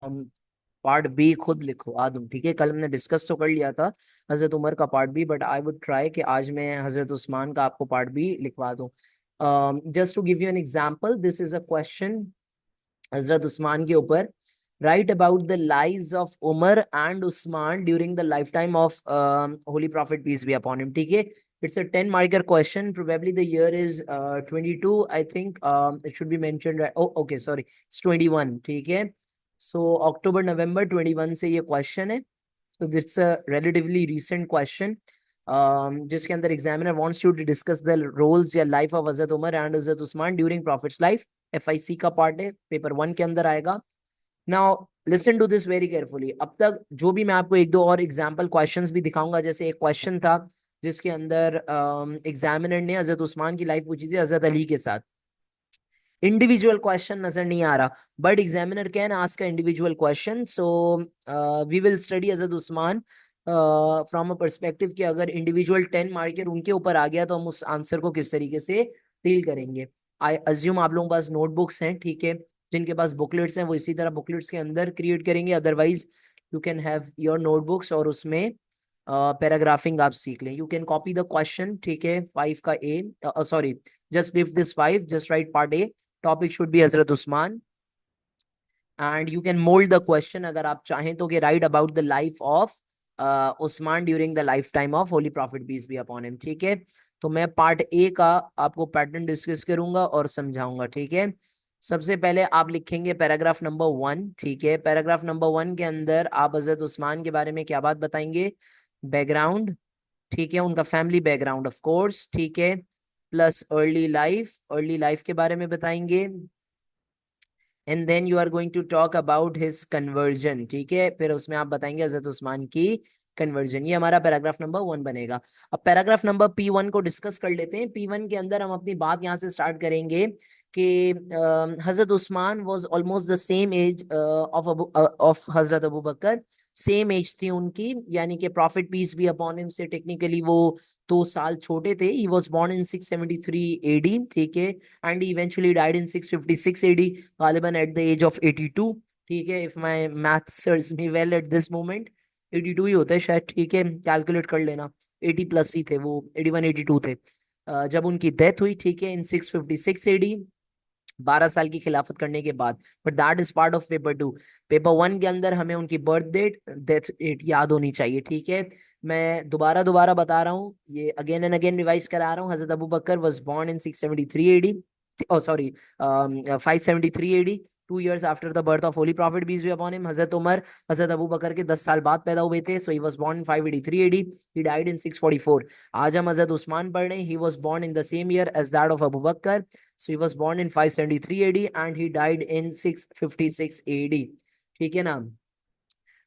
Part B खुद लिखवा दूं, ठीक है। कल हमने डिस्कस तो कर लिया था हजरत उमर का part B, but I would try कि आज मैं हजरत उस्मान का आपको पार्ट बी लिखवा दूं। Just to give you an example, this is a question Hazrat Usman के ऊपर। Right about the lives of Umar and Usman during the lifetime of holy prophet peace be upon him, ठीक है। It's a 10 marker question, probably the year is 22, I think. It should be mentioned, right? Oh, okay, sorry, it's 21, ठीक है। सो अक्टूबर नवंबर 21 से ये question है। so it's a relatively recent question, जिसके अंदर examiner wants you to discuss the roles या life of Hazrat Umar and Hazrat Usman during prophet's life. FIC का part है, पेपर 1 के अंदर आएगा। Now listen to this very carefully. अब तक जो भी मैं आपको एक दो और एग्जाम्पल क्वेश्चंस भी दिखाऊंगा, जैसे एक क्वेश्चन था जिसके अंदर एग्जामिनर ने हजरत उस्मान की लाइफ पूछी थी हजरत अली के साथ। इंडिविजुअल क्वेश्चन नजर नहीं आ रहा, but examiner can ask a individual question. So we will study Hazrat Usman from a perspective कि अगर इंडिविजुअल 10 मार्कर उनके ऊपर आ गया तो हम उस आंसर को किस तरीके से डील करेंगे। आई अज्यूम आप लोगों के पास नोटबुक्स हैं, ठीक है। जिनके पास बुकलेट्स हैं वो इसी तरह बुकलेट्स के अंदर क्रिएट करेंगे, otherwise you can have your notebooks और उसमें पैराग्राफिंग आप सीख लें। You can copy the question, ठीक है। 5 का A, sorry, just leave this 5, just write part A, topic should be Hazrat Usman, and you can mold the question अगर आप चाहें तो, कि write about the life of Usman during the lifetime of holy prophet peace be upon him, ठीक है। तो मैं part A का आपको पैटर्न डिस्कस करूंगा और समझाऊंगा, ठीक है। सबसे पहले आप लिखेंगे पैराग्राफ नंबर 1, ठीक है। पैराग्राफ नंबर 1 के अंदर आप हजरत उस्मान के बारे में क्या बात बताएंगे? बैकग्राउंड, ठीक है, उनका फैमिली बैकग्राउंड ऑफ कोर्स, ठीक है, प्लस अर्ली लाइफ के बारे में बताएंगे। And then you are going to talk about his conversion, ठीक है। फिर उसमें आप बताएंगे हजरत उस्मान की कन्वर्जन। ये हमारा पैराग्राफ नंबर 1 बनेगा। अब पैराग्राफ नंबर P1 को डिस्कस कर लेते हैं। P1 के अंदर हम अपनी बात यहाँ से स्टार्ट करेंगे कि हजरत Usman was almost the same age of Hazrat Abu Bakr. Same age थी उनकी, यानी कि prophet peace be upon him से टेक्निकली वो 2 साल छोटे थे। He was born in 673 AD, ठीक है, and eventually died in 656 AD, गालिबन एट द एज ऑफ 82, ठीक है। If my math serves me well at this moment 82 ही होता है शायद, ठीक है, कैलकुलेट कर लेना। 80 प्लस ही थे वो, 81 82 थे जब उनकी डेथ हुई, ठीक है, इन 656 AD, 12 साल की खिलाफत करने के बाद। But that is part of paper 2। Paper 1 के अंदर हमें उनकी बर्थ डेट, डेथ डेट याद होनी चाहिए, ठीक है। मैं दोबारा दोबारा बता रहा हूँ, ये अगेन एंड अगेन रिवाइज करा रहा हूँ। Hazrat Abu Bakr was born in 673 AD, oh sorry, 573 AD, 2 years after the birth of holy prophet peace be upon him. Hazrat Umar Hazrat Abu बकर के 10 साल बाद पैदा हुए थे, so he was born in 583 AD, he died in 644। आज हम हजरत उस्मान पढ़ रहे हैं, he was born in the same year as that of Abu Bakr, so he was born in 573 AD and he died in 656 AD, ठीक है ना।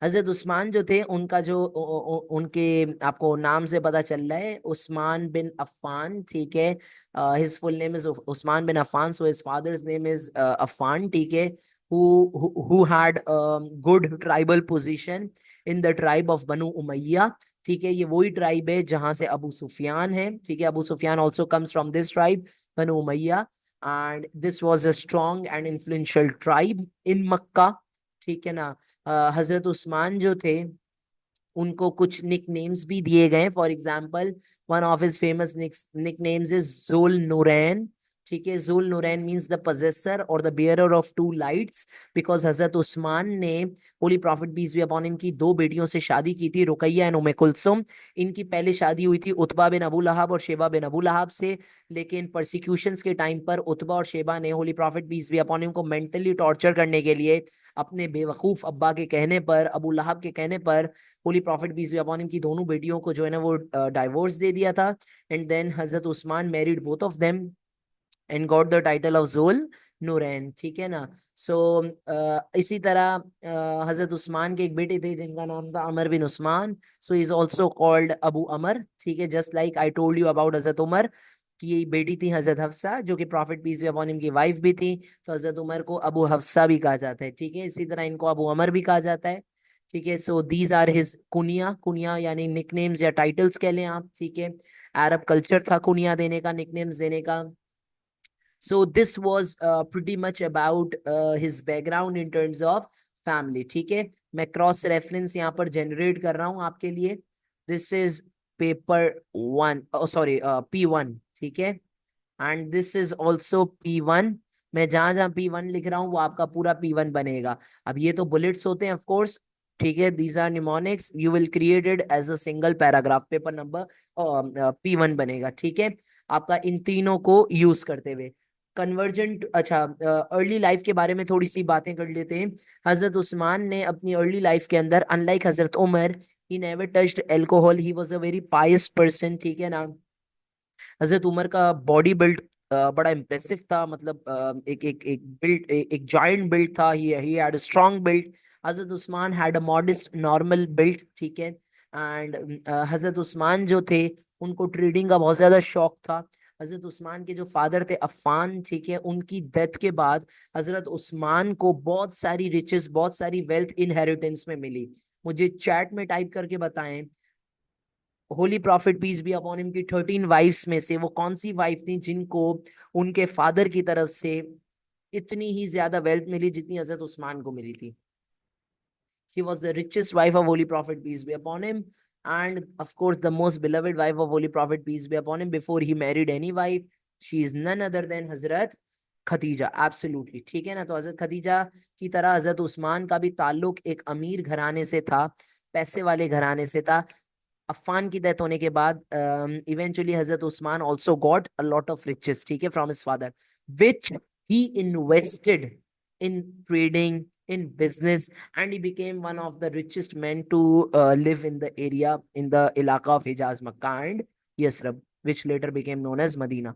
हजरत Usman जो थे उनका जो उनके आपको नाम से पता चल रहा है, उस्मान बिन अफ़ान, ठीक है। His full name is Usman bin Affan, so his father's name is Affan, ठीक है। who had good tribal position in the tribe of बनु उमैया, ठीक है। ये वही ट्राइब है जहां से अबू सुफियान है, ठीक है। Abu Sufyan also comes from this tribe, Banu Umayya, and this was a strong and influential tribe in Mecca, ठीक है ना। हजरत उस्मान जो थे उनको कुछ निक नेम्स भी दिए गए। For example, one of his famous nicknames is Zul Nurain, ठीक है। Zul Nurain means the possessor और the bearer of two lights, because Hazrat Usman ने holy prophet peace be upon him की 2 बेटियों से शादी की थी, रुकैया एंड उम्मे कुलसुम। इनकी पहले शादी हुई थी उतबा बिन अबू लहाब और शेबा बिन अबू लहाब से, लेकिन परसिक्यूशंस के टाइम पर उतबा और शेबा ने holy prophet peace be upon him को मेंटली टॉर्चर करने के लिए अपने बेवकूफ अब्बा के कहने पर, अबू लहाब के कहने पर, holy prophet peace be upon him की दोनों बेटियों को जो है ना वो डाइवोर्स दे दिया था। And then Hazrat Usman married both of them and got the title of जुल नूरैन, ठीक है ना। सो इसी तरह हजरत उस्मान के एक बेटे थे जिनका नाम था Amr bin Usman, so is also called Abu Amr, ठीक है। Just like I told you about Hazrat Umar की ये बेटी थी हजरत हफ्सा, जो कि prophet peace be upon him की वाइफ भी थी, तो हजरत उमर को अबू हफ्सा भी कहा जाता है, ठीक है। इसी तरह इनको अबू अमर भी कहा जाता है, ठीक है। सो दीज आर हिज कुनिया, कुनिया यानी निकनेम्स या टाइटल्स कह लें आप, ठीक है। अरब कल्चर था कुनिया देने का, निकनेम्स देने का। So this was pretty much about his background in terms of family. ठीक है, मैं क्रॉस रेफरेंस यहाँ पर जनरेट कर रहा हूँ आपके लिए। This is paper 1, sorry P1। ठीक है, and this is also P1। मैं जहां जहां P1 लिख रहा हूँ वो आपका पूरा P1 बनेगा। अब ये तो बुलेट्स होते हैं ऑफ कोर्स। ठीक है, these are mnemonics, you will created as a single paragraph, paper number P1 बनेगा। ठीक है, आपका इन तीनों को यूज करते हुए कन्वर्जेंट। अच्छा, अर्ली लाइफ के बारे में थोड़ी सी बातें कर लेते हैं। हजरत उस्मान ने अपनी अर्ली लाइफ के अंदर, unlike Hazrat Umar, he never touched alcohol, he was a very pious person. ठीक है ना, हजरत उमर का बॉडी बिल्ड बड़ा इम्प्रेसिव था, मतलब एक एक एक बिल्ड, एक जॉइंट बिल्ड था। He had a strong build. Hazrat Usman had a modest normal build. ठीक है, एंड हजरत उस्मान जो थे, उनको ट्रेडिंग का बहुत ज्यादा शौक था। हजरत उस्मान के जो फादर थे अफ़ान, ठीक है, उनकी डेथ के बाद हजरत उस्मान को बहुत सारी रिचेस, बहुत सारी वेल्थ इनहेरिटेंस में मिली। मुझे चैट में टाइप करके बताएं, holy prophet peace be upon him की 13 वाइफ्स में से वो कौन सी वाइफ थी जिनको उनके फादर की तरफ से इतनी ही ज्यादा वेल्थ मिली जितनी हजरत उस्मान को मिली थी। He was the richest wife of Holy Prophet peace be upon him, and of course the most beloved wife of Holy Prophet peace be upon him before he married any wife. She is none other than Hazrat Khadija. Absolutely ठीक है ना। तो हजरत खदीजा की तरह हजरत उस्मान का भी ताल्लुक एक अमीर घराने से था, पैसे वाले घराने से था। अफ़ान की डेथ होने के बाद eventually Hazrat Usman also got a lot of riches, ठीक है, from his father, which he invested in trading, in business, and he became one of the richest men to live in the area, in the ilaka of Hijaz, Makkah and Yasrib, which later became known as Medina.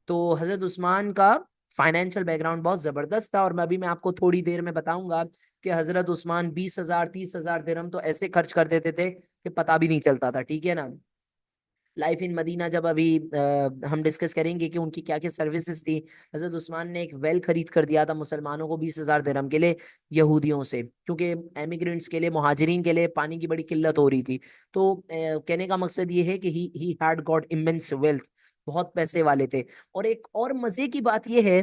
तो हजरत उस्मान का financial background बहुत जबरदस्त था, और मैं आपको थोड़ी देर में बताऊंगा कि हजरत उस्मान 20,000 30,000 दिरहम तो ऐसे खर्च कर देते थे कि पता भी नहीं चलता था। ठीक है ना, लाइफ इन मदीना जब अभी हम डिस्कस करेंगे कि उनकी क्या क्या सर्विसेज थी। हजरत उस्मान ने एक वेल खरीद कर दिया था मुसलमानों को 20,000 दिरहम के लिए, यहूदियों से, क्योंकि एमिग्रेंट्स के लिए, मुहाजिरीन के लिए पानी की बड़ी किल्लत हो रही थी। तो कहने का मकसद ये है कि he had got immense wealth, बहुत पैसे वाले थे। और एक और मजे की बात यह है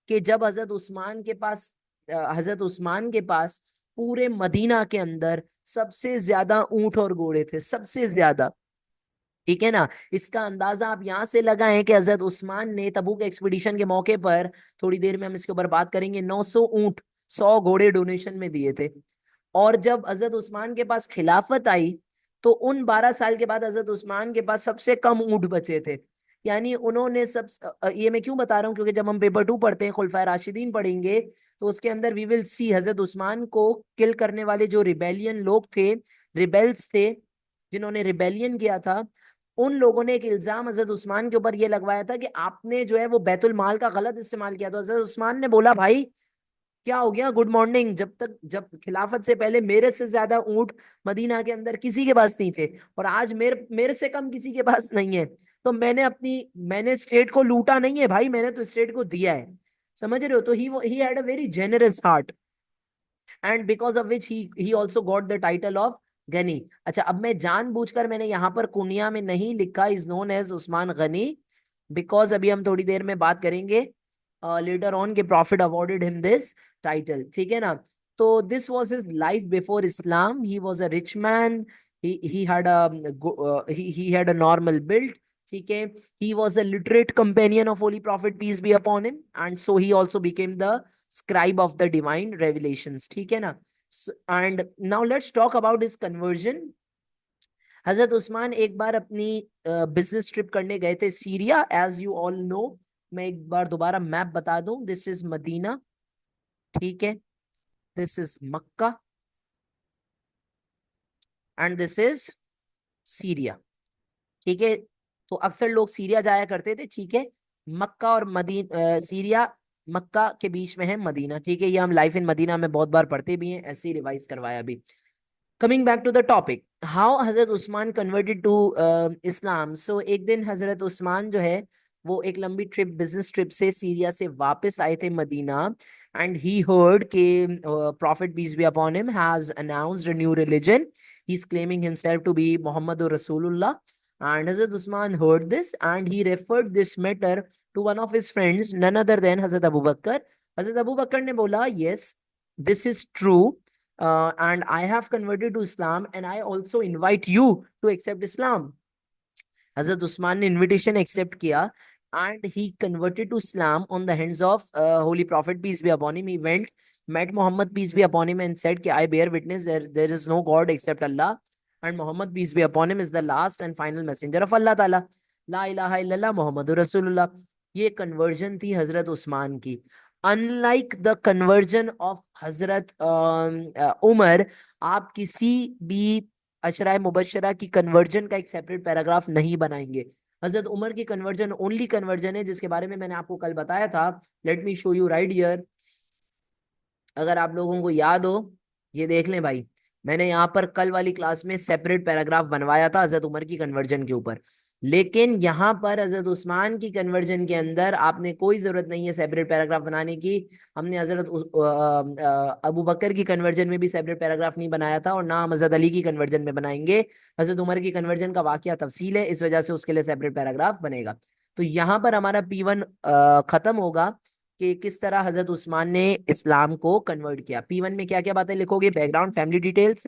कि जब हजरत उस्मान के पास पूरे मदीना के अंदर सबसे ज्यादा ऊंट और घोड़े थे, सबसे ज्यादा। ठीक है ना, इसका अंदाजा आप यहां से लगाएं कि हजरत उस्मान ने तबूक एक्सपीडिशन के मौके पर, थोड़ी देर में हम इसके ऊपर बात करेंगे, 900 ऊंट, 100 घोड़े डोनेशन में दिए थे। और जब हजरत उस्मान के पास खिलाफत आई, तो उन 12 साल के बाद हजरत उस्मान के पास सबसे कम ऊंट बचे थे। यानी उन्होंने सब, ये मैं क्यों बता रहा हूँ, क्योंकि जब हम पेपर 2 पढ़ते हैं, खुलफाए राशिदीन पढ़ेंगे, तो उसके अंदर we will see Hazrat Usman को किल करने वाले जो रिबेलियन लोग थे, रिबेल्स थे, जिन्होंने रिबेलियन किया था, उन लोगों ने एक इल्जाम हजरत उस्मान के ऊपर ये लगवाया था कि आपने जो है वो बैतुल माल का गलत इस्तेमाल किया। तो हजरत उस्मान ने बोला, भाई क्या हो गया, गुड मॉर्निंग, जब खिलाफत से पहले मेरे से ज्यादा ऊंट मदीना के अंदर किसी के पास नहीं थे, और आज मेरे मेरे से कम किसी के पास नहीं है। तो मैंने स्टेट को लूटा नहीं है भाई, मैंने तो स्टेट को दिया है। समझ रहे हो? तो he had a very generous heart, and because of which he also got the title of Ghani. अच्छा, अब मैं जानबूझकर मैंने यहाँ पर कुनिया में नहीं लिखा is known as Usman Ghani, because अभी हम थोड़ी देर में बात करेंगे लेटर ऑन के prophet awarded him this title. ठीक है ना, तो this was his life before Islam. He was a rich man, he had a he had a normal build. ठीक है, he was a literate companion of Holy Prophet peace be upon him, and so he also became the scribe of the divine revelations। ठीक है ना, and now let's talk about his conversion। हजरत उस्मान एक बार अपनी business trip करने गए थे Syria, as you all know. मैं एक बार दोबारा मैप बता दूं, दिस इज मदीना, ठीक है, this is Mecca, and this is Syria. ठीक है, तो अक्सर लोग सीरिया जाया करते थे। ठीक है, मक्का और सीरिया, मक्का के बीच में है मदीना। ठीक है, ये हम लाइफ इन मदीना में बहुत बार पढ़ते भी हैं, ऐसे ही रिवाइज करवाया भी। Coming back to the topic, how Hazrat Usman converted to Islam. So एक दिन हजरत उस्मान जो है वो एक लंबी ट्रिप, बिजनेस ट्रिप से सीरिया से वापस आए थे मदीना, एंड ही हर्ड के prophet peace be upon him has announced a new religion, he is claiming himself to be Mohammad रसूलुल्लाह। And Hazrat Usman heard this, and he referred this matter to one of his friends, none other than Hazrat Abu Bakr. Hazrat Abu Bakr ने बोला, yes, this is true, and I have converted to Islam, and I also invite you to accept Islam. Hazrat Usman ने invitation accept किया, and he converted to Islam on the hands of Holy Prophet, peace be upon him. He went, met Muhammad, peace be upon him, and said कि I bear witness there is no God except Allah, and Muhammad, peace be upon him, is the last and final messenger of Allah Ta'ala. La ilaha illallah Muhammadur Rasulullah. ये conversion थी हजरत उस्मान की. Unlike the conversion of Hazrat Umar, आप किसी भी अशराए मुबशरा की conversion का एक separate paragraph नहीं बनाएंगे. हजरत उमर की कन्वर्जन ओनली कन्वर्जन है जिसके बारे में मैंने आपको कल बताया था. Let me show you right here. अगर आप लोगों को याद हो, ये देख लें भाई, मैंने यहाँ पर कल वाली क्लास में सेपरेट पैराग्राफ बनवाया था हजरत उमर की कन्वर्जन के ऊपर. लेकिन यहाँ पर हजरत उस्मान की कन्वर्जन के अंदर आपने कोई जरूरत नहीं है सेपरेट पैराग्राफ बनाने की. हमने हजरत अबू बकर की कन्वर्जन में भी सेपरेट पैराग्राफ नहीं बनाया था, और ना हम हजरत अली की कन्वर्जन में बनाएंगे. हजरत उमर की कन्वर्जन का वाकया तफसील है, इस वजह से उसके लिए सेपरेट पैराग्राफ बनेगा. तो यहाँ पर हमारा P1 खत्म होगा कि किस तरह हजरत उस्मान ने इस्लाम को कन्वर्ट किया. P1 में क्या क्या बातें लिखोगे? बैकग्राउंड, फैमिली डिटेल्स,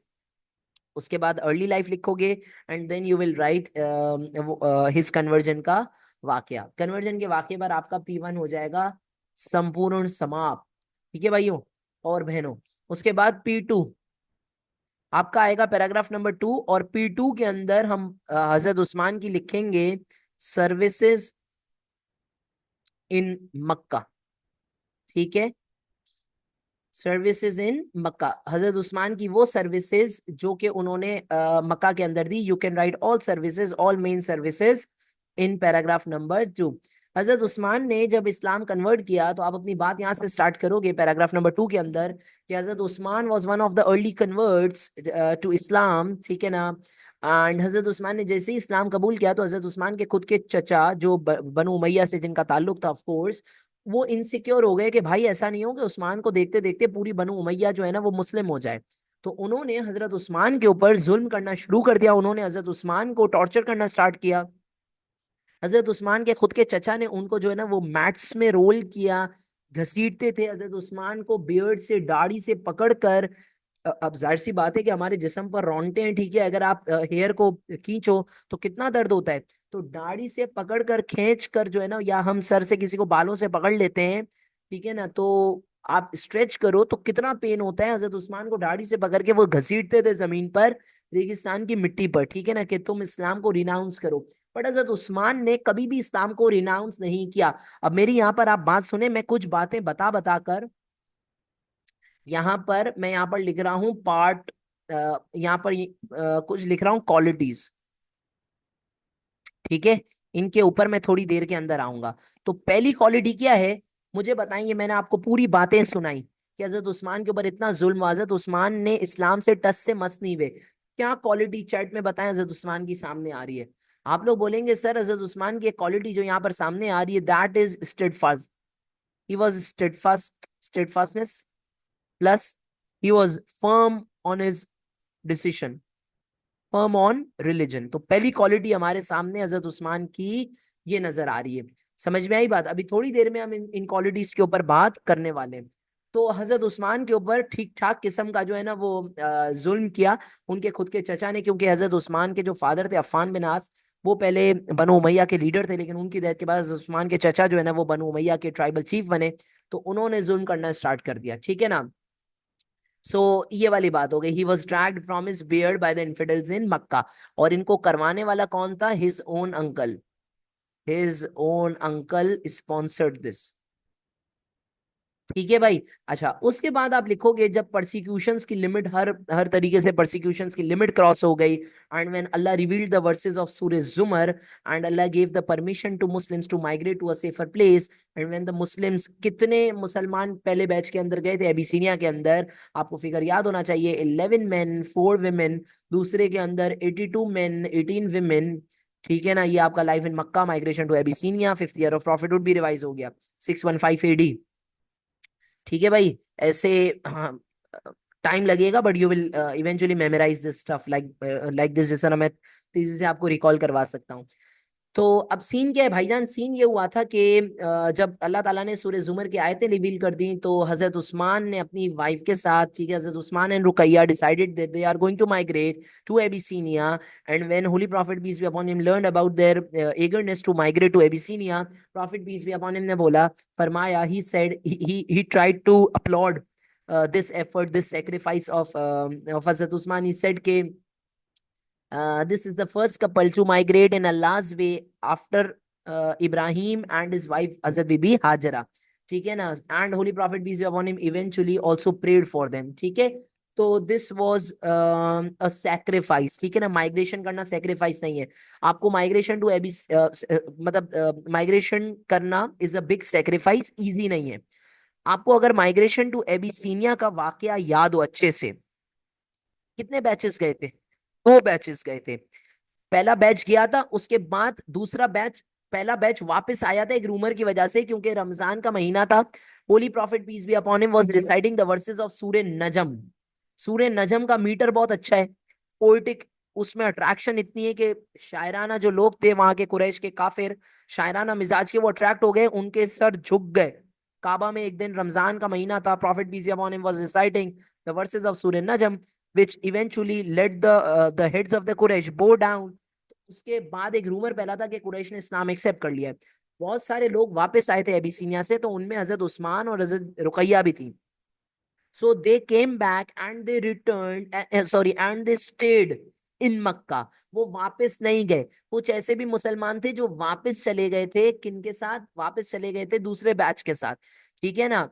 उसके बाद अर्ली लाइफ लिखोगे, and then you will write his conversion का वाकया. कन्वर्जन के वाकये पर आपका P1 हो जाएगा संपूर्ण समाप्त. ठीक है भाइयों और बहनों. उसके बाद P2 आपका आएगा पैराग्राफ नंबर 2, और P2 के अंदर हम हजरत उस्मान की लिखेंगे सर्विसेज इन मक्का. ठीक है, सर्विसेज इन मक्का, हजरत उस्मान की वो सर्विसेज जो कि उन्होंने मक्का के अंदर दी. You can write all services, all main services in paragraph number 2. Hazrat Usman ने जब इस्लाम कन्वर्ट किया, तो आप अपनी बात यहाँ से स्टार्ट करोगे पैराग्राफ नंबर 2 के अंदर कि हजरत Usman was one of the early converts to Islam. ठीक है ना. एंड हजरत उस्मान ने जैसे ही इस्लाम कबूल किया, तो हजरत उस्मान के खुद के चचा जो बनु उमैया से जिनका ताल्लुक था, ऑफ कोर्स, वो इनसिक्योर हो गए कि भाई ऐसा नहीं हो कि उस्मान को देखते देखते पूरी बनु उमैया जो है ना वो मुस्लिम हो जाए. तो उन्होंने हजरत उस्मान के ऊपर जुल्म करना शुरू कर दिया. उन्होंने हजरत उस्मान को टॉर्चर करना स्टार्ट किया. हजरत उस्मान के खुद के चचा ने उनको जो है ना वो मैट्स में रोल किया, घसीटते थे हजरत उस्मान को बियर्ड से, दाढ़ी से पकड़ कर. अब जाहिर सी बात है कि हमारे जिस्म पर रोंगटे हैं, ठीक है, अगर आप हेयर को खींचो तो कितना दर्द होता है. तो दाढ़ी से पकड़ कर, खींच कर जो है ना, या हम सर से किसी को बालों से पकड़ लेते हैं, ठीक है ना, तो आप स्ट्रेच करो तो कितना पेन होता है. हजरत उस्मान को दाढ़ी से पकड़ के वो घसीटते थे जमीन पर, रेगिस्तान की मिट्टी पर, ठीक है ना, कि तुम इस्लाम को रिनाउंस करो. बट हजरत उस्मान ने कभी भी इस्लाम को रिनाउंस नहीं किया. अब मेरी यहाँ पर आप बात सुने, मैं कुछ बातें बता बता कर यहाँ पर, मैं यहाँ पर लिख रहा हूँ पार्ट, यहाँ पर कुछ लिख रहा हूँ क्वालिटीज. ठीक है, इनके ऊपर मैं थोड़ी देर के अंदर आऊंगा. तो पहली क्वालिटी क्या है मुझे बताइए. मैंने आपको पूरी बातें सुनाई कि हजरत उस्मान के ऊपर इतना जुल्म, हजरत उस्मान ने इस्लाम से टस से मस नहीं हुए. क्या क्वालिटी चैट में बताएं हजरत उस्मान की सामने आ रही है? आप लोग बोलेंगे सर हजरत उस्मान की एक क्वालिटी जो यहाँ पर सामने आ रही है, that is steadfast. He was steadfast, steadfastness, plus he was firm on his decision, firm on religion. तो पहली क्वालिटी हमारे सामने हजरत उस्मान की ये नजर आ रही है. समझ में आई बात? अभी थोड़ी देर में हम इन क्वालिटीज के ऊपर बात करने वाले हैं. तो हजरत उस्मान के ऊपर ठीक ठाक किस्म का जो है ना वो जुल्म किया उनके खुद के चचा ने, क्योंकि हजरत उस्मान के जो फादर थे अफ़ान बिन आस, वो पहले बनु उमैया के लीडर थे, लेकिन उनकी डेथ के बाद हजरत उस्मान के चचा जो है ना वो बनु उमैया के ट्राइबल चीफ बने. तो उन्होंने जुल्म करना स्टार्ट कर दिया. ठीक है ना. सो ये वाली बात हो गई. He was dragged from his beard by the infidels in Mecca. और इनको करवाने वाला कौन था? His own uncle. His own uncle sponsored this. ठीक है भाई. अच्छा, उसके बाद आप लिखोगे जब परसिक्यूशंस की लिमिट, हर हर तरीके से परसिक्यूशंस की लिमिट क्रॉस हो गई, and when Allah revealed the verses of Surah Zumar, and Allah give the permission to Muslims to migrate to a safer place, and when the Muslims, कितने मुसलमान पहले बैच के अंदर गए थे एबिसीनिया के अंदर? आपको फिगर याद होना चाहिए, 11 मेन 4 विमेन. दूसरे के अंदर 82 मेन 18 विमेन. ठीक है ना. ये आपका life in Mecca, migration to Abyssinia, 5th year of prophethood भी रिवाइज हो गया, 615 AD. ठीक है भाई. ऐसे हाँ, टाइम लगेगा, but you will eventually memorise this stuff like this, जैसा ना मैं तेजी से आपको रिकॉल करवा सकता हूँ. तो अब सीन क्या है भाईजान, सीन ये हुआ था कि जब अल्लाह ताला ने सूरह जुमर की आयतें रिवील कर दी तो हजरत उस्मान ने अपनी वाइफ के साथ, ठीक है, Hazrat Usman and Ruqayya decided that they are going to migrate to Abyssinia. And when holy prophet peace be upon him learned about their eagerness to migrate to Abyssinia, prophet peace be upon him ने बोला, फरमाया, he said, he tried to applaud this effort, this sacrifice of Hazrat Usman. He said ke this is the first couple to migrate in Allah's way after Ibrahim and his wife Hazrat Bibi Hajara. ठीक है ना? And Holy Prophet peace be upon him eventually also prayed for them. ठीक है? तो this was a sacrifice, ठीक है ना? Migration करना सैक्रिफाइस नहीं है। आपको माइग्रेशन टू एबी मतलब माइग्रेशन करना is a big sacrifice, easy नहीं है। आपको अगर माइग्रेशन टू एबिसीनिया का वाकया याद हो अच्छे से, कितने बैचेस गए थे? 2 बैचेस गए थे। पहला बैच गया था, उसके बाद दूसरा बैच, पहला बैच वापस आया था एक रूमर की वजह से, क्योंकि रमजान का महीना था। Holy prophet peace be upon him was reciting the verses of Surah Najm. सूरह नजम का मीटर बहुत अच्छा है, पोएटिक, उसमें अट्रैक्शन इतनी है कि शायराना जो लोग थे वहां के कुरैश के काफिर, शायराना मिजाज के, वो अट्रैक्ट हो गए, उनके सर झुक गए। काबा में एक दिन रमजान का महीना था, prophet peace be upon him was reciting the verses of Surah Najm, which eventually led the heads of the Quraysh bow down। उसके बाद एक रूमर फैला था कि कुरैश ने इस्लाम एक्सेप्ट कर लिया है। बहुत सारे लोग वापस आए थे एबिसीनिया से, तो उनमें हजरत उस्मान और हजरत रुकैया भी थी। So they came back and they return, sorry, and they stayed in Mecca. वो वापस नहीं गए। कुछ ऐसे भी मुसलमान थे जो वापस चले गए थे, किनके साथ वापस चले गए थे? दूसरे बैच के साथ, ठीक है ना?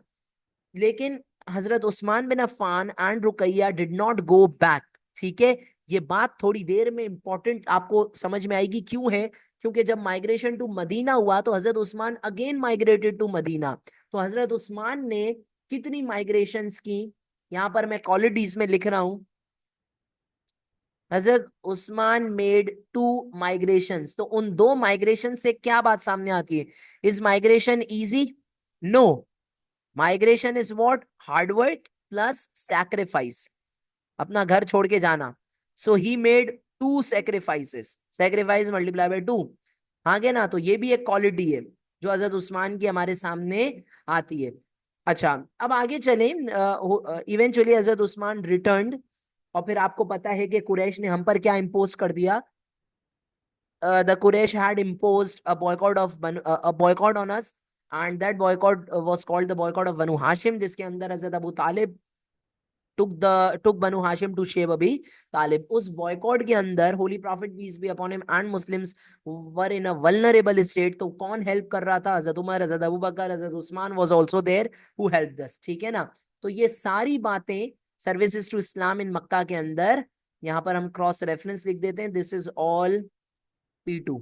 लेकिन Hazrat Usman bin Affan and Ruqayyah did not go back. ठीक है, ये बात थोड़ी देर में इंपॉर्टेंट आपको समझ में आएगी क्यों है। क्योंकि जब माइग्रेशन टू मदीना हुआ तो हजरत Usman again migrated to Medina. तो हजरत उस्मान ने कितनी माइग्रेशंस की? यहां पर मैं क्वालिटीज में लिख रहा हूं, हजरत उस्मान मेड 2 माइग्रेशंस। तो उन 2 माइग्रेशन से क्या बात सामने आती है? Is migration easy? No. Migration is what? Hard work plus sacrifice, अपना घर छोड़ के जाना। So he made 2 sacrifices, sacrifice multiply by 2। आगे ना, तो ये भी एक क्वालिटी है जो हजरत उस्मान की हमारे सामने आती है। अच्छा, अब आगे चलें। इवेंचुअली हजरत उस्मान रिटर्न्ड, और फिर आपको पता है कि कुरैश ने हम पर क्या इम्पोज कर दिया? The Quraysh had imposed a boycott of a boycott on us, and that boycott was called the boycott of Banu Hashim, जिसके अंदर Hazrat Abu Talib took Banu Hashim to shave Abi Talib। उस boycott के अंदर holy prophet peace be upon him and Muslims were in a vulnerable state. तो कौन help कर रहा था? हजरत उमर, हजरत Abu Bakr, Hazrat Usman was also there who helped us. ठीक है ना? तो ये सारी बातें सर्विसेज टू इस्लाम इन मक्का के अंदर, यहाँ पर हम क्रॉस रेफरेंस लिख देते हैं, this is all P2।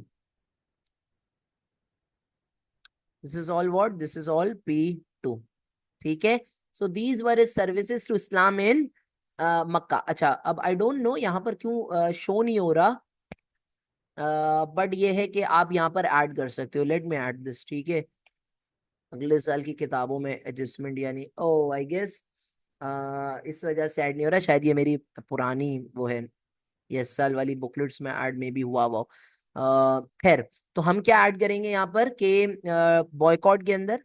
This is all what? This is all P2। ठीक है? So these were is services to Islam in Mecca. अच्छा, अब आई डोंट नो यहाँ पर क्यों शो नहीं हो रहा, बट ये है कि आप यहाँ पर ऐड कर सकते हो। लेट मी ऐड दिस, ठीक है? अगले साल की किताबों में एडजस्टमेंट, यानी ओ आई गेस इस वजह से ऐड नहीं हो रहा, शायद ये मेरी पुरानी वो है, ये इस साल वाली बुकलेट्स में ऐड में भी हुआ वो। खैर, तो हम क्या ऐड करेंगे यहाँ पर कि बॉयकॉट के अंदर,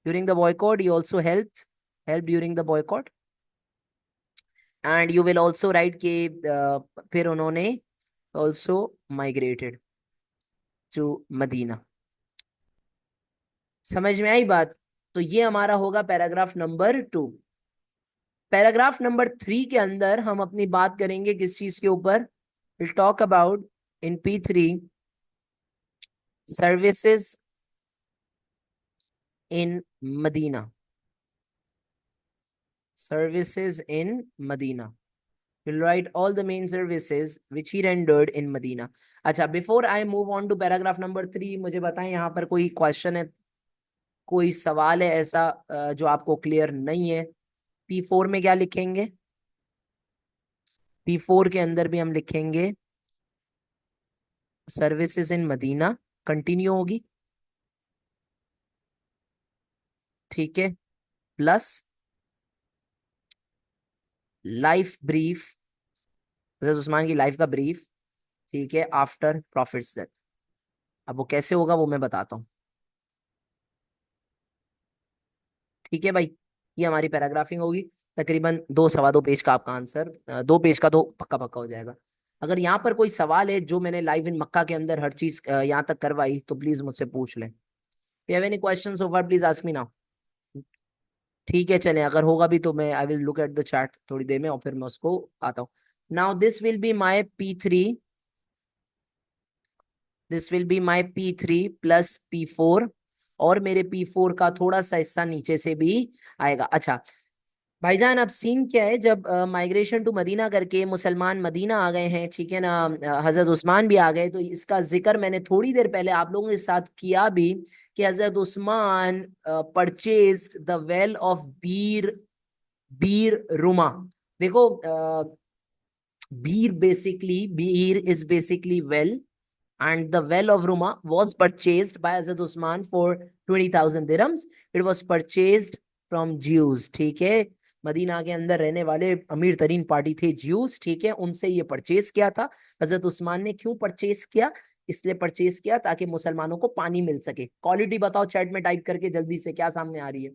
during the boycott he also help during the boycott, and you will also right कि फिर उन्होंने ऑल्सो माइग्रेटेड टू मदीना। समझ में आई बात? तो ये हमारा होगा पैराग्राफ नंबर 2। पैराग्राफ नंबर 3 के अंदर हम अपनी बात करेंगे किस चीज के ऊपर? Will talk about in P3 services in Medina. Services in Medina. We'll write all the main services which he rendered in Medina. अच्छा, before I move on to paragraph number 3, मुझे बताएं यहाँ पर कोई क्वेश्चन है, कोई सवाल है ऐसा जो आपको क्लियर नहीं है? P4 में क्या लिखेंगे? P4 के अंदर भी हम लिखेंगे सर्विसेज इन मदीना, कंटिन्यू होगी, ठीक है, प्लस लाइफ ब्रीफ, हज़रत उस्मान की लाइफ का ब्रीफ, ठीक है, आफ्टर प्रॉफिट्स डेथ। अब वो कैसे होगा वो मैं बताता हूँ। ठीक है भाई, ये हमारी पैराग्राफिंग होगी। तकरीबन 2 सवा 2 पेज का आपका आंसर, 2 पेज का तो पक्का पक्का हो जाएगा। अगर यहाँ पर कोई सवाल है जो मैंने लाइव इन मक्का के अंदर हर चीज यहाँ तक करवाई, तो प्लीज मुझसे पूछ लें। You have any question so far, please ask me now. ठीक है चलें, अगर होगा भी तो मैं I will look at the chat थोड़ी देर में और फिर मैं उसको आता हूँ। Now this will be my P3, this will be my P3 plus P4, और मेरे P4 का थोड़ा सा हिस्सा नीचे से भी आएगा। अच्छा भाईजान, अब सीन क्या है, जब माइग्रेशन टू मदीना करके मुसलमान मदीना आ गए हैं, ठीक है ना, हजरत उस्मान भी आ गए, तो इसका जिक्र मैंने थोड़ी देर पहले आप लोगों के साथ किया भी कि हजरत Usman purchase the well of Bir, Bir Ruma. देखो, Bir is basically well, and the well of Ruma was purchased by Hazrat Usman for 20,000 dirhams. It was purchased from Jews, ठीक है। मदीना के अंदर रहने वाले अमीर तरीन पार्टी थे ज्यूस, ठीक है, उनसे ये परचेज किया था। हजरत उस्मान ने क्यों परचेज किया? इसलिए परचेज किया ताकि मुसलमानों को पानी मिल सके। क्वालिटी बताओ चैट में टाइप करके जल्दी से, क्या सामने आ रही है?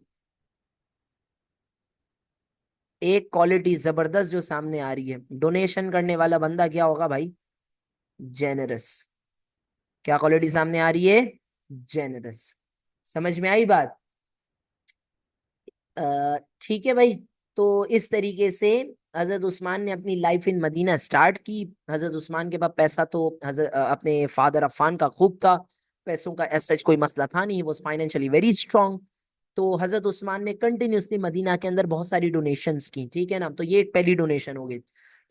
एक क्वालिटी जबरदस्त जो सामने आ रही है, डोनेशन करने वाला बंदा क्या होगा भाई? जेनरस। क्या क्वालिटी सामने आ रही है? जेनरस। समझ में आई बात? ठीक है भाई। तो इस तरीके से हजरत उस्मान ने अपनी लाइफ इन मदीना स्टार्ट की। हजरत उस्मान के पास पैसा तो अपने फादर अफान का खूब था, पैसों का एज सच कोई मसला था नहीं, वॉज फाइनेंशियली वेरी स्ट्रांग। तो हजरत उस्मान ने कंटिन्यूसली मदीना के अंदर बहुत सारी डोनेशंस की, ठीक है ना, तो ये एक पहली डोनेशन हो गई।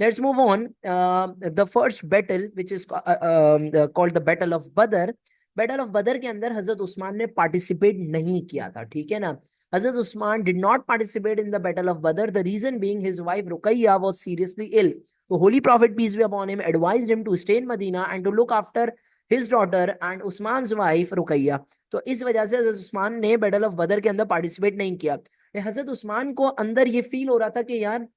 Let's move on. The first battle which is called the battle of बदर। बैटल ऑफ बदर के अंदर हजरत उस्मान ने पार्टिसिपेट नहीं किया था, ठीक है ना। Hazrat Usman did not participate in the Battle of Badr. The reason being his wife Ruqayya was seriously ill. The Holy Prophet, peace be upon him, advised him to stay in Medina and to look after his daughter and Usman's wife Ruqayya. तो इस वजह से हजरत Usman ने battle of बदर के अंदर participate नहीं किया। हजरत उस्मान को अंदर ये फील हो रहा था कि यार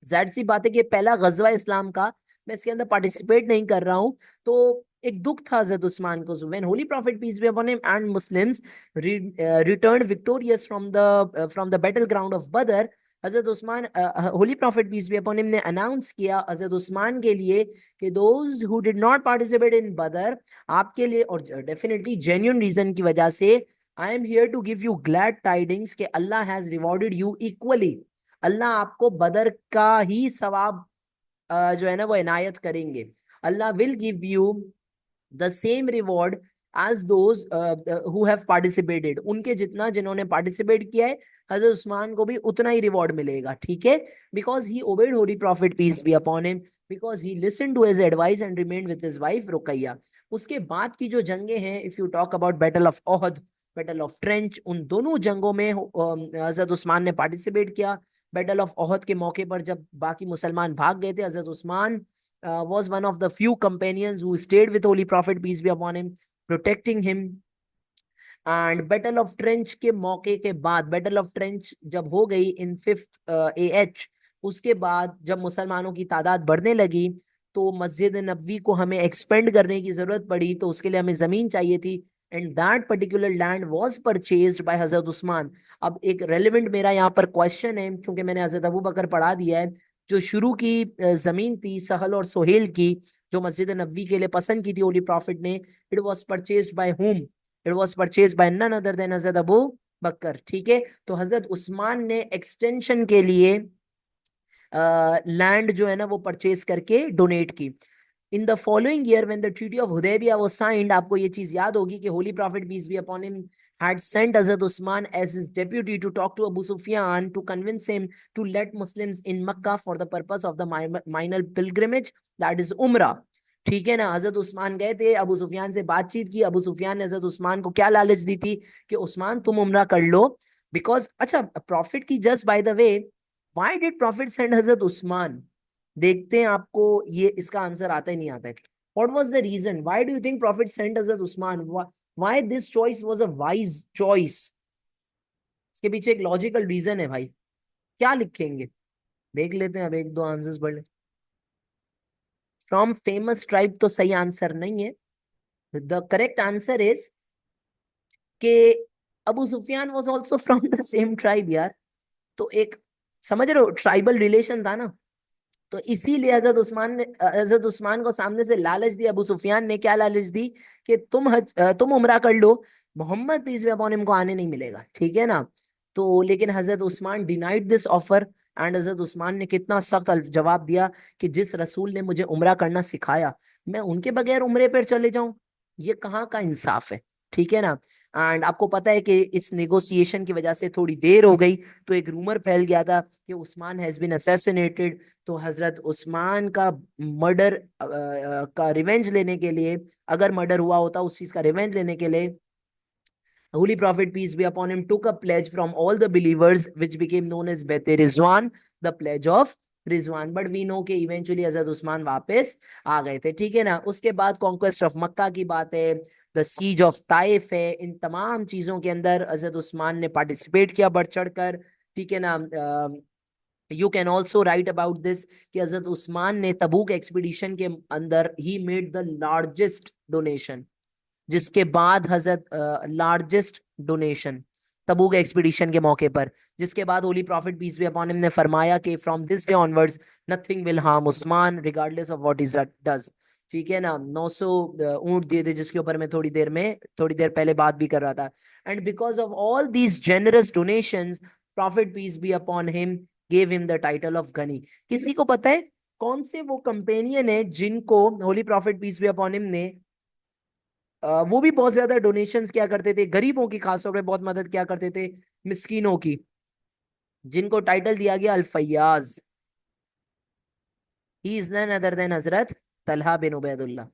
जाहिर सी बात है कि पहला गजवा इस्लाम का, मैं इसके अंदर पार्टिसिपेट नहीं कर रहा हूं। तो एक दुख था हजरत उस्मान को। When holy prophet peace be upon him and Muslims return victorious from the battle ground of Badr, Hazrat Usman, holy prophet peace be upon him ने अनाउंस किया हजरत उस्मान के लिए कि those who did not participate in Badr, आपके लिए, और definitely genuine reason की वजह से, I am here to give you glad tidings कि Allah has rewarded you equally. Allah आपको बदर का ही सवाब जो है ना वो इनायत करेंगे। Allah will give you the same reward as those who have participated. उनके जितना जिन्होंने पार्टिसिपेट किया है, हजरत उस्मान को भी उतना ही रिवॉर्ड मिलेगा, ठीक है। Because he obeyed holy prophet peace be upon him, because he listen to his advice and remained with his wife Ruqayya. उसके बाद की जो जंगें हैं, if you talk about battle of Uhud, battle of trench, उन दोनों जंगों में हजरत Usman ने पार्टिसिपेट किया। बैटल ऑफ ओहद के मौके पर जब बाकी मुसलमान भाग गए थे, हजरत Usman was one of the few companions who stayed with Holy Prophet, peace be upon him, protecting him. And battle of trench के मौके के बाद, बैटल ऑफ ट्रेंच जब हो गई इन 5th AH, उसके बाद जब मुसलमानों की तादाद बढ़ने लगी, तो मस्जिद नबवी को हमें एक्सपेंड करने की जरूरत पड़ी, तो उसके लिए हमें जमीन चाहिए थी। And that particular land was purchased bye हजरत उस्मान। अब एक रेलिवेंट मेरा यहाँ पर क्वेश्चन है, क्योंकि मैंने हजरत अबू बकर पढ़ा दिया है, जो शुरू की जमीन थी सहल और सोहेल की, जो मस्जिद नबवी के लिए पसंद की थी होली प्रॉफिट ने, it was purchased by whom? It was purchase by none other than Hazrat Abu बकर, ठीक है। तो हजरत उस्मान ने एक्सटेंशन के लिए लैंड जो है ना वो परचेज करके डोनेट की। In the following year when the treaty of Hudaibiya was signed, आपको ये चीज याद होगी कि holy prophet peace be upon him had sent Hazrat Usman as his deputy to talk to Abu Sufyan to convince him to let Muslims in Makkah for the purpose of the minor pilgrimage, that is Umrah, ठीक है ना। हजरत उस्मान गए थे, अबू सुफियान से बातचीत की। अबू सुफियान ने हजरत Usman को क्या लालच दी थी कि उस्मान तुम उम्रा कर लो, बिकॉज, अच्छा प्रॉफिट की, just by the way, why did profit send Hazrat Usman? देखते हैं आपको ये इसका आंसर आता ही नहीं आता है। What was the reason, why do you think prophet send Hazrat Usman? Why this choice was a wise choice? इसके पीछे एक लॉजिकल रीजन है भाई। क्या लिखेंगे? देख लेते हैं, अब एक दो आंसर्स पढ़ ले। फ्रॉम फेमस ट्राइब तो सही आंसर नहीं है। द करेक्ट आंसर इज कि Abu Sufyan was also from the same tribe यार। तो एक, समझ रहे हो, ट्राइबल रिलेशन था ना। तो इसीलिए हजरत उस्मान को सामने से लालच दी। अबू सुफियान ने क्या लालच दी कि तुम उम्रा कर लो, Muhammad peace be upon him को आने नहीं मिलेगा, ठीक है ना। तो लेकिन Hazrat Usman denied this offer. And Hazrat Usman ने कितना सख्त जवाब दिया कि जिस रसूल ने मुझे उम्रा करना सिखाया, मैं उनके बगैर उम्रे पर चले जाऊं, ये कहाँ का इंसाफ है, ठीक है ना। एंड आपको पता है कि इस नेगोशिएशन की वजह से थोड़ी देर हो गई, तो एक रूमर फैल गया था कि उस्मान हैज बीन असैसिनेटेड। तो हजरत उस्मान का मर्डर का रिवेंज लेने के लिए, अगर मर्डर हुआ होता उस चीज का रिवेंज लेने के लिए, Holy Prophet, peace be upon him, took a pledge from all the believers, which became known as Bet Rizwan, the pledge of Rizwan. But we know के इवेंचुअली हजरत उस्मान वापस आ गए थे, ठीक है ना। उसके बाद कॉन्क्वेस्ट ऑफ मक्का की बात है, द सीज ऑफ ताइफ है, इन तमाम चीजों के अंदर हजरत उस्मान ने पार्टिसिपेट किया बढ़ चढ़कर, ठीक है ना। You can also right about this कि हजरत उस्मान ने तबूक एक्सपीडिशन के अंदर he made the largest donation, जिसके बाद हजरत लार्जेस्ट डोनेशन तबूक एक्सपीडिशन के मौके पर, जिसके बाद holy prophet peace be upon him ने फरमाया कि from this day onwards nothing will harm Usman regardless of what is does, ठीक है ना। 900 ऊंट दिए थे, जिसके ऊपर मैं थोड़ी देर पहले बात भी कर रहा था। And because of all these generous donations, prophet peace be upon him gave him the title of Ghani. किसी को पता है कौन से वो कंपेनियन है जिनको holy prophet peace be upon him ने वो भी बहुत ज्यादा डोनेशंस किया करते थे, गरीबों की खासतौर पे बहुत मदद किया करते थे, मिस्कीनों की, जिनको टाइटल दिया गया Al Fayyaz. He is none other than Hazrat Talha बिन उबैदुल्लाह,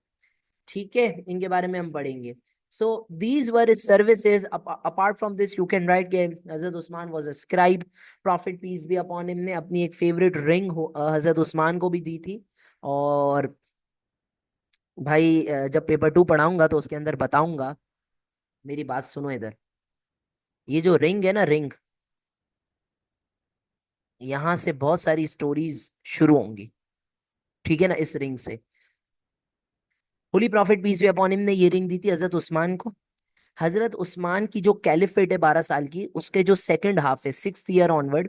ठीक है। इनके बारे में हम पढ़ेंगे। So these were services. Apart from this you can write के Hazrat Usman was a scribe. Prophet peace be upon him ने अपनी एक फेवरेट रिंग हजरत उस्मान को भी दी थी। और भाई जब पेपर 2 पढ़ाऊंगा तो उसके अंदर बताऊंगा। मेरी बात सुनो इधर, ये जो रिंग है ना, रिंग, यहाँ से बहुत सारी स्टोरीज शुरू होंगी, ठीक है ना, इस रिंग से। Holy prophet peace be upon him ने ये रिंग दी थी हजरत उस्मान को। हजरत उस्मान की जो कैलिफेट है 12 साल की, उसके जो सेकंड हाफ है 6th ईयर ऑनवर्ड,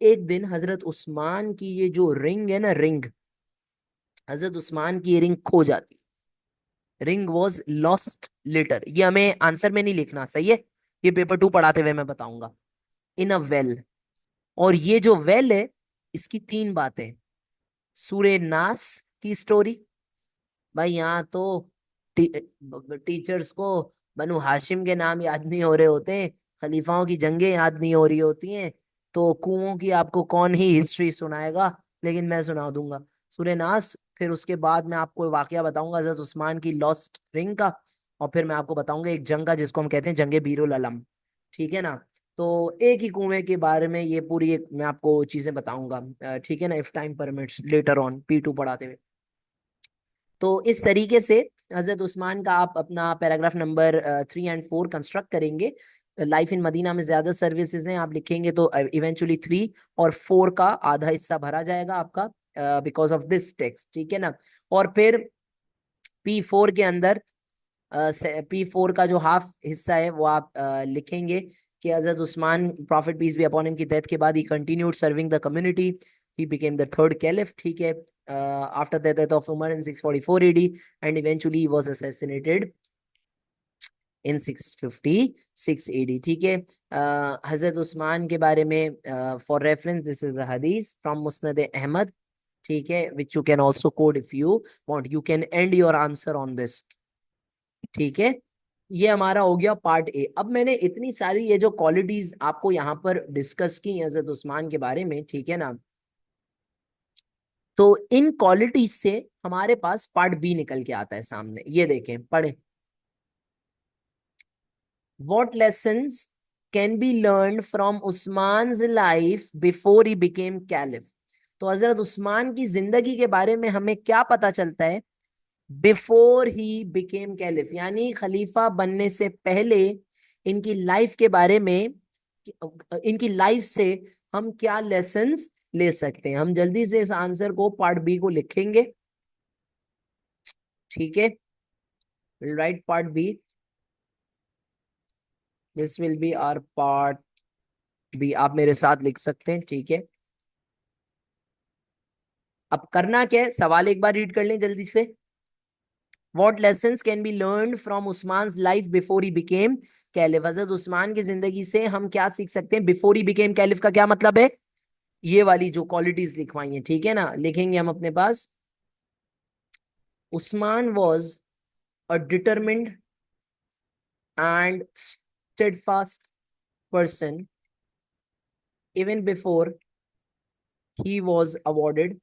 एक दिन हजरत उस्मान की ये जो रिंग है ना, रिंग, हजरत उस्मान की ये रिंग खो जाती। रिंग वॉज लॉस्ट लेटर, ये हमें आंसर में नहीं लिखना, सही है। ये पेपर 2 पढ़ाते हुए मैं बताऊंगा। इन अ वेल, और ये जो वेल है, इसकी 3 बातें। सूरे नास की स्टोरी, भाई यहाँ तो टीचर्स को बनु हाशिम के नाम याद नहीं हो रहे होते, खलीफाओं की जंगें याद नहीं हो रही होती हैं, तो कुओं की आपको कौन ही हिस्ट्री सुनाएगा, लेकिन मैं सुना दूंगा सूरे नास। फिर उसके बाद मैं आपको वाकया बताऊंगा हजरत उस्मान की लॉस्ट रिंग का। और फिर मैं आपको बताऊंगा एक जंग का, जिसको हम कहते हैं जंगे बीरुल अलम, ठीक है ना। तो एक ही कुएं के बारे में ये पूरी एक मैं आपको चीजें बताऊंगा, ठीक है ना, if time permits later on P2 पढ़ाते हुए। तो इस तरीके से हजरत उस्मान का आप अपना पैराग्राफ नंबर 3 और 4 कंस्ट्रक्ट करेंगे। लाइफ इन मदीना में ज्यादा सर्विसेज हैं, आप लिखेंगे तो इवेंचुअली 3 और 4 का आधा हिस्सा भरा जाएगा आपका, बिकॉज ऑफ दिस टेक्स्ट, ठीक है ना। और फिर P4 के अंदर, P4 का जो हाफ हिस्सा है वो आप लिखेंगे कि हजरत Usman prophet peace be upon him की डेथ के बाद he continued serving the community, he became the third caliph, ठीक है, after the death of Umar in 644 AD, and eventually was assassinated in 656 AD, ठीक है। हजरत उस्मान के बारे में for reference this is the hadith from Musnad Ahmad, ठीक है, which you can also code if you want, you can and your answer on this, ठीक है। ये हमारा हो गया पार्ट ए। अब मैंने इतनी सारी ये जो क्वालिटीज आपको यहाँ पर डिस्कस की हजरत उस्मान के बारे में, ठीक है ना, तो इन क्वालिटीज से हमारे पास पार्ट बी निकल के आता है सामने। ये देखें, पढ़े। What lessons can be learn from Usman's life before he became caliph. तो हजरत उस्मान की जिंदगी के बारे में हमें क्या पता चलता है बिफोर ही बिकेम कैलिफ, यानी खलीफा बनने से पहले इनकी लाइफ के बारे में, इनकी लाइफ से हम क्या लेसन्स ले सकते हैं। हम जल्दी से इस आंसर को पार्ट बी को लिखेंगे, ठीक है। We'll write part B. This will be our part B. आप मेरे साथ लिख सकते हैं, ठीक है। अब करना क्या है, सवाल एक बार रीड कर लें जल्दी से। What lessons can be learned from Usman's life before he became caliph? हजरत उस्मान की जिंदगी से हम क्या सीख सकते हैं? बिफोर ही बिकेम कैलिफ का क्या मतलब है? ये वाली जो क्वालिटीज लिखवाई हैं, ठीक है ना, लिखेंगे हम अपने पास। Usman was a determined and steadfast person even before he was awarded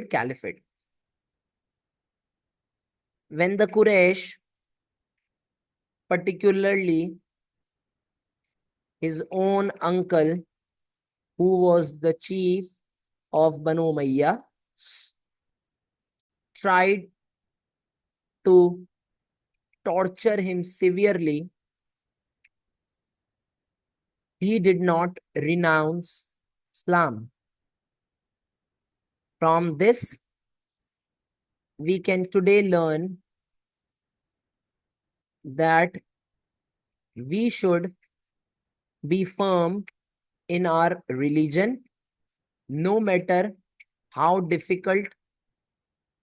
caliphate. When the Quraysh, particularly his own uncle, who was the chief of Banu Umayyah, tried to torture him severely, he did not renounce Islam. From this, we can today learn that we should be firm in our religion, no matter how difficult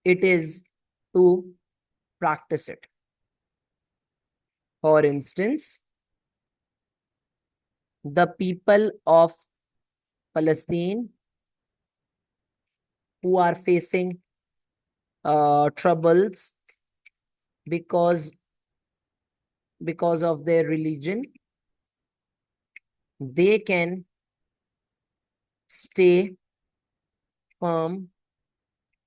it is to practice it. For instance, the people of Palestine who are facing troubles because of their religion, they can stay firm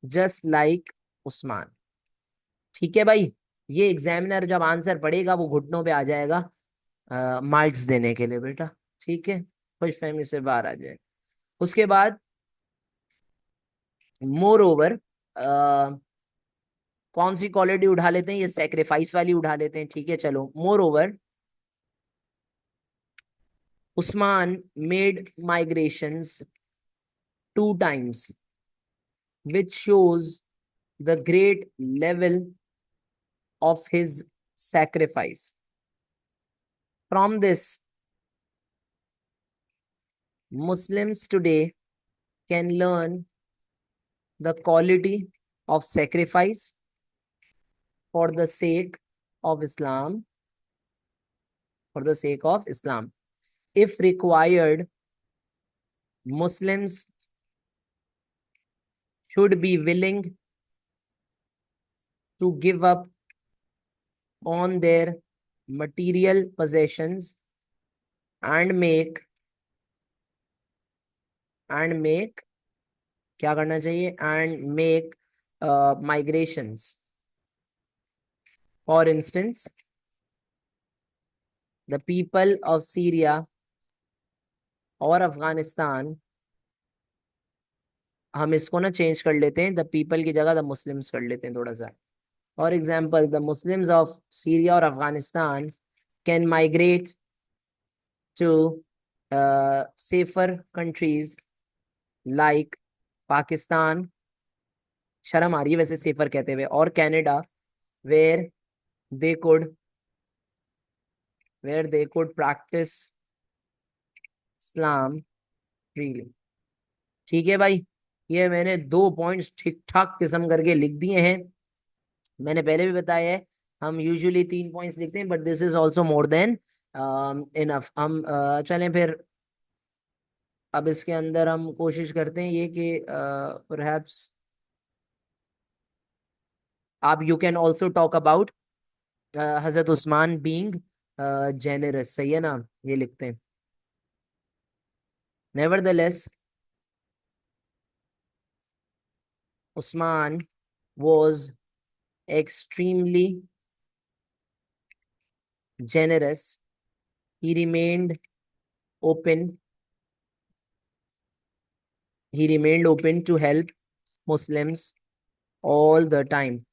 just like Usman. ठीक है भाई, ये examiner जब answer पढ़ेगा वो घुटनों पे आ जाएगा मार्क्स देने के लिए बेटा, ठीक है, खुश फहमी से बाहर आ जाए। उसके बाद मोर ओवर कौन सी क्वालिटी उठा लेते हैं? ये सेक्रीफाइस वाली उठा लेते हैं, ठीक है। चलो, more over Usman made migrations 2 times, which shows the great level of his sacrifice. From this, Muslims today can learn the quality of sacrifice for the sake of Islam, If required, Muslims should be willing to give up on their material possessions and make क्या करना चाहिए? And make migrations. For instance, the people of Syria और अफगानिस्तान, हम इसको ना change कर लेते हैं, द पीपल की जगह द मुस्लिम्स कर लेते हैं थोड़ा सा। For example, the Muslims of Syria और Afghanistan can migrate to safer countries like Pakistan, शर्म आ रही है वैसे सेफर कहते हुए, और Canada, where they could practice Islam freely. ठीक है भाई, ये मैंने 2 पॉइंट्स ठीक ठाक किस्म करके लिख दिए हैं। मैंने पहले भी बताया है, हम यूजुअली 3 पॉइंट्स लिखते हैं, but this is also more than enough. हम चलें फिर, अब इसके अंदर हम कोशिश करते हैं ये कि परहैप्स आप you can also talk about Hazrat Usman being generous, सही है ना, ये लिखते हैं। Nevertheless, Usman was extremely generous. He remained open. To help Muslims all the time.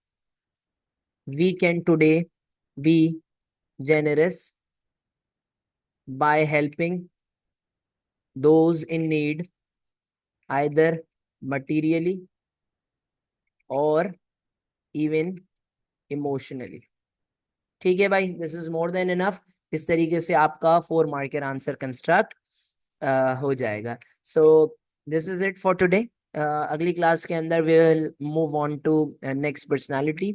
We can today be generous by helping those in need, either materially or even emotionally. ठीक है भाई, this is more than enough. इस तरीके से आपका 4 marker answer construct हो जाएगा। So this is it for today. अगली क्लास के अंदर we will move on to next personality.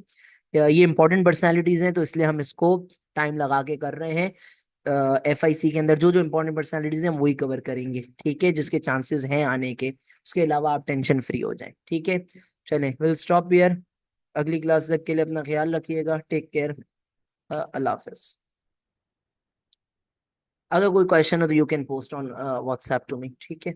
ये इंपॉर्टेंट पर्सनालिटीज हैं तो इसलिए हम इसको टाइम लगा के कर रहे हैं। FIC के अंदर जो जो इंपॉर्टेंट पर्सनालिटीज हैं हम वही कवर करेंगे, ठीक है, जिसके चांसेस हैं आने के। उसके अलावा आप टेंशन फ्री हो जाएं, ठीक है। चलें, विल स्टॉप हियर। अगली क्लास तक के लिए अपना ख्याल रखिएगा। Take care. अल्लाह हाफिज। अगर कोई क्वेश्चन हो तो you can post on WhatsApp to me, ठीक है।